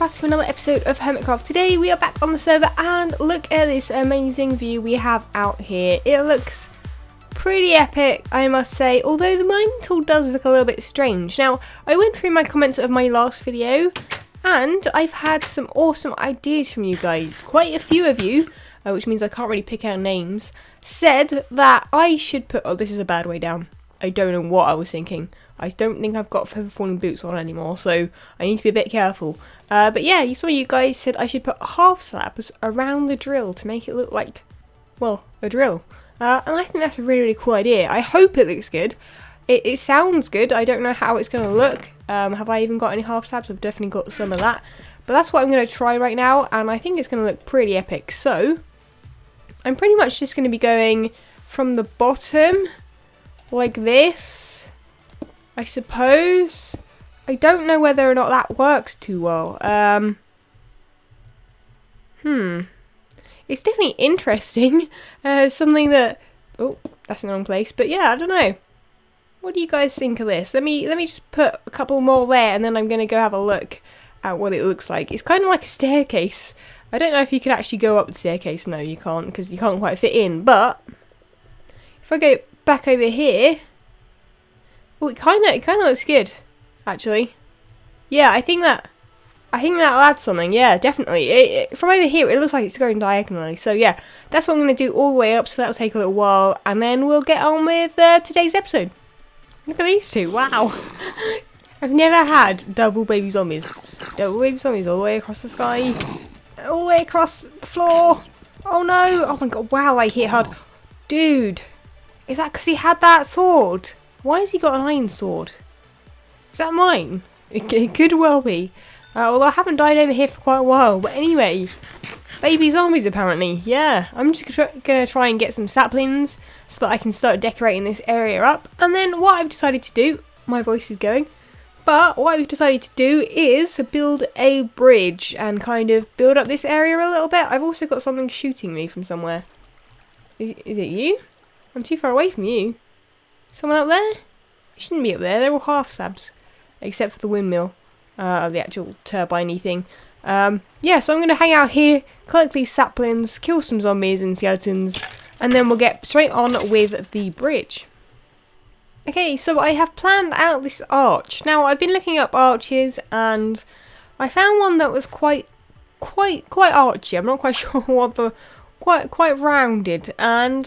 back to another episode of Hermitcraft. Today we are back on the server and look at this amazing view we have out here. It looks pretty epic, I must say, although the mining tool does look a little bit strange. Now, I went through my comments of my last video and I've had some awesome ideas from you guys. Quite a few of you, which means I can't really pick out names, said that I should put... Oh, this is a bad way down. I don't know what I was thinking. I don't think I've got feather falling boots on anymore, so I need to be a bit careful. But yeah, some of you guys said I should put half slabs around the drill to make it look like, well, a drill. And I think that's a really, really cool idea. I hope it looks good. It sounds good. I don't know how it's going to look. Have I even got any half slabs? I've definitely got some of that. But that's what I'm going to try right now, and I think it's going to look pretty epic. So, I'm pretty much just going to be going from the bottom, like this, I suppose. I don't know whether or not that works too well. It's definitely interesting. Something that... Oh, that's in the wrong place. But yeah, I don't know. What do you guys think of this? Let me just put a couple more there, and then I'm going to go have a look at what it looks like. It's kind of like a staircase. I don't know if you could actually go up the staircase. No, you can't, because you can't quite fit in. But if I go back over here... Oh, it kind of looks good, actually. Yeah, I think that'll add something. Yeah, definitely. From over here, it looks like it's going diagonally. So yeah, that's what I'm going to do all the way up. So that'll take a little while, and then we'll get on with today's episode. Look at these two. Wow. I've never had double baby zombies. Double baby zombies all the way across the sky, all the way across the floor. Oh no! Oh my god! Wow, I hit hard, dude. Is that because he had that sword? Why has he got an iron sword? Is that mine? It could well be. Although I haven't died over here for quite a while. But anyway, baby zombies apparently. Yeah, I'm just going to try and get some saplings so that I can start decorating this area up. And then what I've decided to do, my voice is going, but what I've decided to do is build a bridge and kind of build up this area a little bit. I've also got something shooting me from somewhere. Is it you? I'm too far away from you. Someone up there? You shouldn't be up there, they're all half slabs. Except for the windmill, the actual turbine-y thing. Yeah, so I'm going to hang out here, collect these saplings, kill some zombies and skeletons, and then we'll get straight on with the bridge. Okay, so I have planned out this arch. Now, I've been looking up arches, and I found one that was quite archy. I'm not quite sure what the... quite rounded, and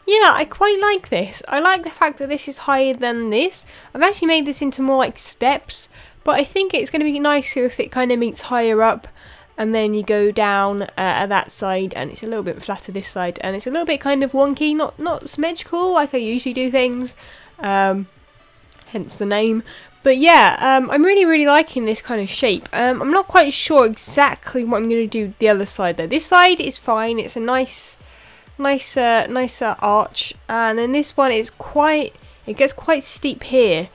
yeah, I quite like this. I like the fact that this is higher than this. I've actually made this into more like steps, but I think it's going to be nicer if it kind of meets higher up and then you go down at that side and it's a little bit flatter this side and it's a little bit kind of wonky, not symmetrical like I usually do things, hence the name. But yeah, I'm really liking this kind of shape. I'm not quite sure exactly what I'm going to do the other side though. This side is fine, it's a nicer arch, and then this one is it gets quite steep here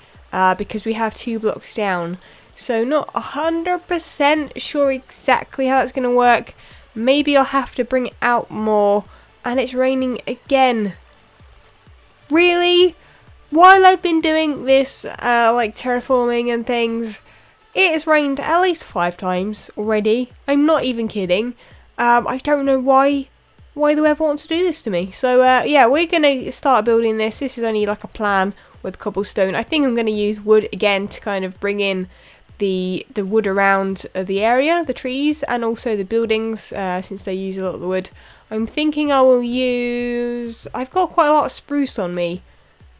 because we have 2 blocks down, so not 100% sure exactly how that's going to work. Maybe I'll have to bring it out more. And it's raining again. Really? While I've been doing this like terraforming and things, it has rained at least 5 times already. I'm not even kidding. I don't know why the weather wants to do this to me. So yeah, we're going to start building this. This is only like a plan with cobblestone. I think I'm going to use wood again to kind of bring in the wood around the area, the trees, and also the buildings, since they use a lot of the wood. I'm thinking I will use... I've got quite a lot of spruce on me.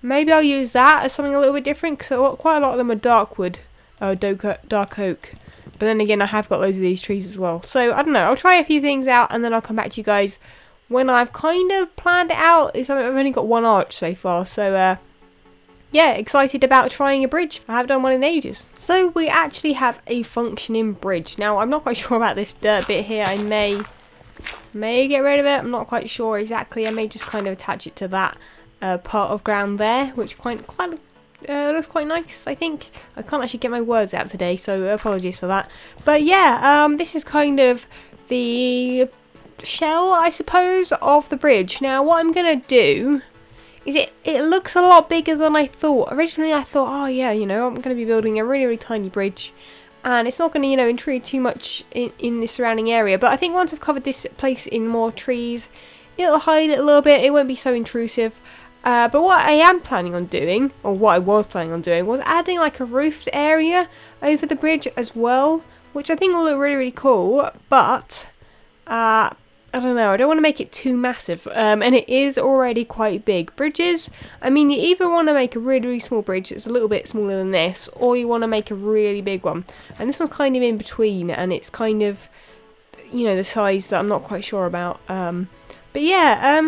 Maybe I'll use that as something a little bit different, because quite a lot of them are dark wood, dark oak. But then again, I have got loads of these trees as well. So, I don't know, I'll try a few things out and then I'll come back to you guys when I've kind of planned it out. I've only got 1 arch so far, so yeah, excited about trying a bridge. I haven't done one in ages. So, we actually have a functioning bridge. Now, I'm not quite sure about this dirt bit here. I may get rid of it. I'm not quite sure exactly. I may just kind of attach it to that part of ground there, which looks quite nice, I think. I can't actually get my words out today, so apologies for that. But yeah, this is kind of the shell, I suppose, of the bridge. Now, what I'm going to do is it looks a lot bigger than I thought. Originally, I thought, oh yeah, you know, I'm going to be building a really, really tiny bridge. and it's not going to, you know, intrude too much in the surrounding area. But I think once I've covered this place in more trees, it'll hide it a little bit. It won't be so intrusive. But what I am planning on doing, or what I was planning on doing, was adding like a roofed area over the bridge as well, which I think will look really, really cool. But I don't know, I don't want to make it too massive, and it is already quite big. Bridges, I mean, you either want to make a really, really small bridge that's a little bit smaller than this, or you want to make a really big one. And this one's kind of in between, and it's kind of, you know, the size that I'm not quite sure about. But yeah,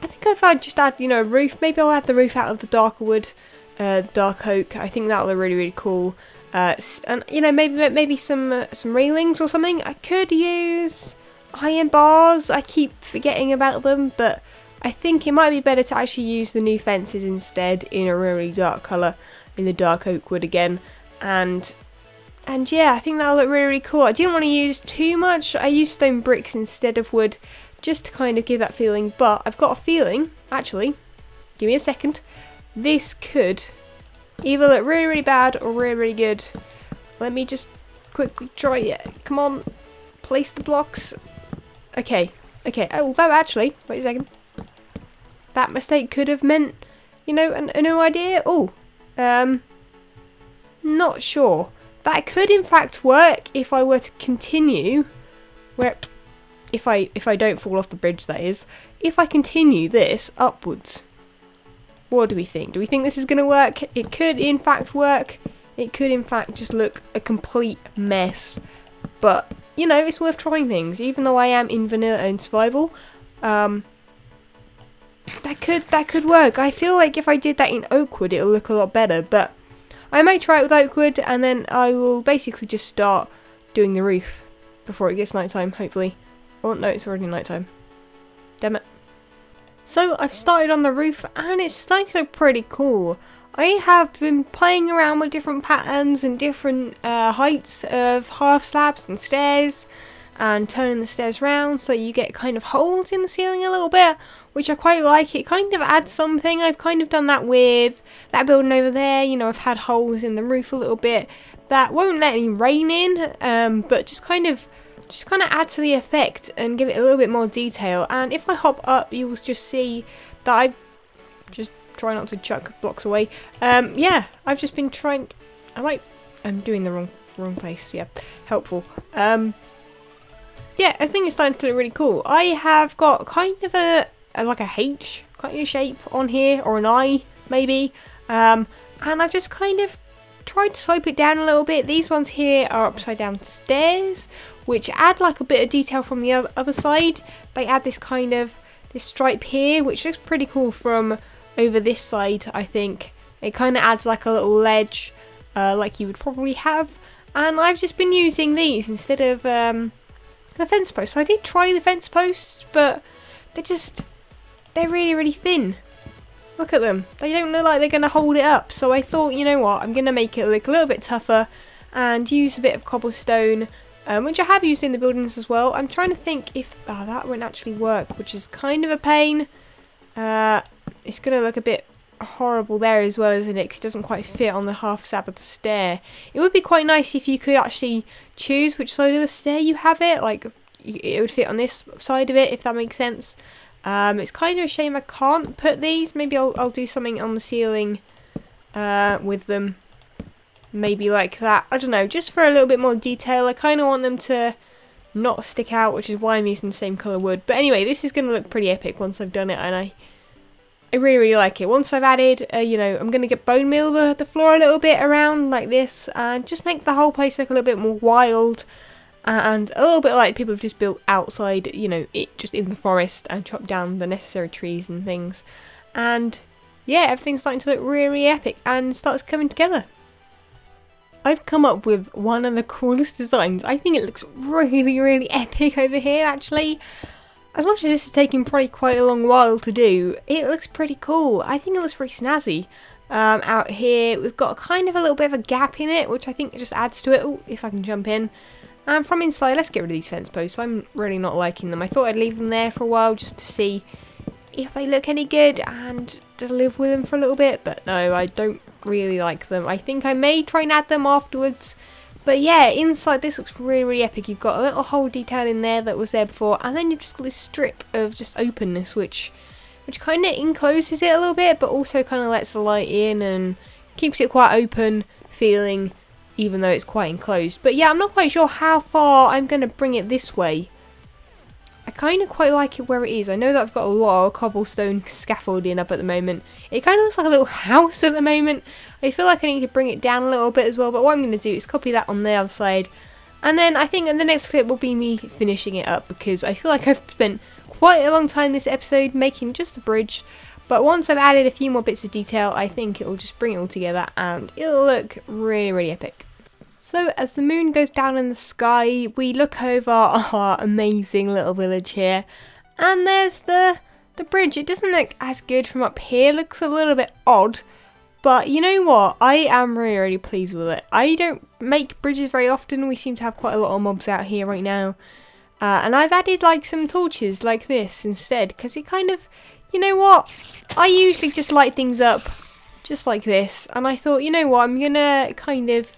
I think if I just add, you know, a roof, maybe I'll add the roof out of the darker wood, dark oak. I think that'll look really, really cool. And, you know, maybe some railings or something. I could use iron bars. I keep forgetting about them, but I think it might be better to actually use the new fences instead in a really dark colour, in the dark oak wood again. And yeah, I think that'll look really, really cool. I didn't want to use too much. I used stone bricks instead of wood, just to kind of give that feeling. But I've got a feeling, actually, give me a second, this could either look really, really bad or really, really good. Let me just quickly try it. Come on, place the blocks. Okay. Oh, that actually, wait a second. That mistake could have meant, you know, a new idea. Oh, not sure. That could in fact work if I were to continue, where, if I don't fall off the bridge, that is. If I continue this upwards. What do we think? Do we think this is going to work? It could in fact work. It could in fact just look a complete mess. But, you know, it's worth trying things. Even though I am in vanilla and survival, that could work. I feel like if I did that in oakwood, it'll look a lot better. But I may try it with oakwood, and then I will basically just start doing the roof before it gets nighttime, hopefully. Oh, no, it's already nighttime. Damn it. So, I've started on the roof, and it's starting to look pretty cool. I have been playing around with different patterns and different heights of half slabs and stairs, and turning the stairs round so you get kind of holes in the ceiling a little bit, which I quite like. It kind of adds something. I've kind of done that with that building over there. You know, I've had holes in the roof a little bit that won't let any rain in, but just kind of add to the effect and give it a little bit more detail. And if I hop up, you will just see that I just try not to chuck blocks away. Yeah, I've just been trying. I'm doing the wrong place. Yeah, helpful. Yeah, I think it's starting to look really cool. I have got kind of like a H kind of shape on here, or an I maybe, and I've just kind of tried to slope it down a little bit. These ones here are upside down stairs, which add like a bit of detail from the other side. They add this kind of stripe here, which looks pretty cool from over this side. I think it kind of adds like a little ledge, like you would probably have. And I've just been using these instead of the fence posts. So I did try the fence posts, but they're really, really thin. Look at them. They don't look like they're going to hold it up. So I thought, you know what, I'm going to make it look a little bit tougher and use a bit of cobblestone, which I have used in the buildings as well. I'm trying to think if that won't actually work, which is kind of a pain. It's going to look a bit horrible there as well, isn't it? 'Cause it doesn't quite fit on the half slab of the stair. It would be quite nice if you could actually choose which side of the stair you have it. Like, it would fit on this side of it, if that makes sense. It's kind of a shame I can't put these. Maybe I'll do something on the ceiling with them. Maybe like that. I don't know, just for a little bit more detail. I kind of want them to not stick out, which is why I'm using the same colour wood. But anyway, this is going to look pretty epic once I've done it, and I really, really like it. Once I've added, you know, I'm going to get bone meal the floor a little bit around like this, and just make the whole place look a little bit more wild. And a little bit like people have just built outside, you know, just in the forest, and chopped down the necessary trees and things. And yeah, everything's starting to look really, really epic and starts coming together. I've come up with one of the coolest designs. I think it looks really, really epic over here, actually. As much as this is taking probably quite a long while to do, it looks pretty cool. I think it looks pretty snazzy. Out here, we've got kind of a little bit of a gap in it, which I think just adds to it. Oh, if I can jump in. And from inside, let's get rid of these fence posts. I'm really not liking them. I thought I'd leave them there for a while just to see if they look any good and just live with them for a little bit. But no, I don't really like them. I think I may try and add them afterwards, But yeah, inside this looks really, really epic. You've got a little hole detail in there that was there before, and then you've just got this strip of just openness, which kind of encloses it a little bit, but also kind of lets the light in and keeps it quite open feeling, even though it's quite enclosed. But yeah, I'm not quite sure how far I'm going to bring it this way. I kind of quite like it where it is. I know that I've got a lot of cobblestone scaffolding up at the moment. It kind of looks like a little house at the moment. I feel like I need to bring it down a little bit as well, but what I'm going to do is copy that on the other side. And then I think in the next clip will be me finishing it up, because I feel like I've spent quite a long time this episode making just a bridge. But once I've added a few more bits of detail, I think it will just bring it all together and it'll look really, really epic. So as the moon goes down in the sky, we look over our amazing little village here, and there's the bridge. It doesn't look as good from up here, it looks a little bit odd, but you know what, I am really, really pleased with it. I don't make bridges very often. We seem to have quite a lot of mobs out here right now, and I've added like some torches like this instead, because it kind of, you know what, I usually just light things up just like this, and I thought, you know what, I'm gonna kind of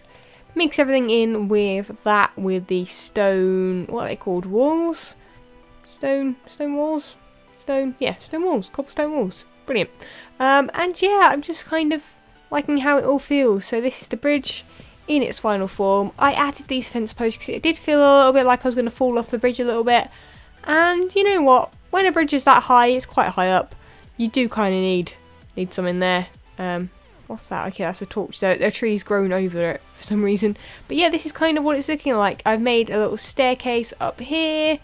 mix everything in with that, with the stone, what are they called, walls? Stone walls? Stone walls, cobblestone walls. Brilliant. And yeah, I'm just kind of liking how it all feels. So this is the bridge in its final form. I added these fence posts because it did feel a little bit like I was going to fall off the bridge a little bit. And you know what, when a bridge is that high, it's quite high up, you do kind of need something there. What's that? Okay, that's a torch. So a tree's grown over it for some reason. But yeah, this is kind of what it's looking like. I've made a little staircase up here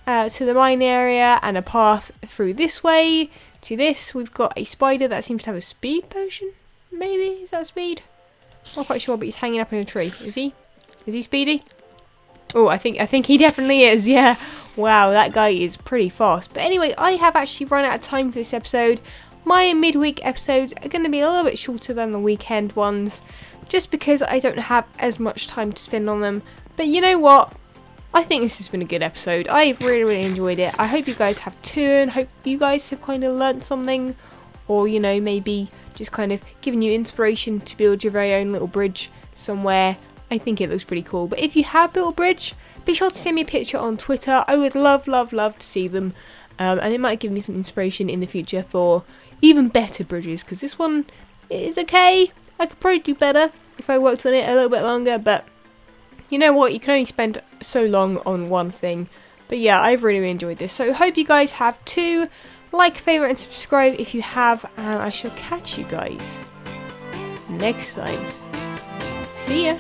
to the mine area, and a path through this way to this. We've got a spider that seems to have a speed potion. Maybe? Is that speed? Not quite sure, but he's hanging up in a tree. Is he? Is he speedy? Oh, I think he definitely is. Yeah. Wow, that guy is pretty fast. But anyway, I have actually run out of time for this episode. My midweek episodes are going to be a little bit shorter than the weekend ones, just because I don't have as much time to spend on them. But you know what? I think this has been a good episode. I've really, really enjoyed it. I hope you guys have too, and hope you guys have kind of learnt something, or you know, maybe just kind of given you inspiration to build your very own little bridge somewhere. I think it looks pretty cool. But if you have built a bridge, be sure to send me a picture on Twitter. I would love to see them, and it might give me some inspiration in the future for even better bridges, because this one is okay. I could probably do better if I worked on it a little bit longer, but you know what, you can only spend so long on one thing. But yeah, I've really, really enjoyed this, so hope you guys have too. Like, favourite and subscribe if you have, and I shall catch you guys next time. See ya.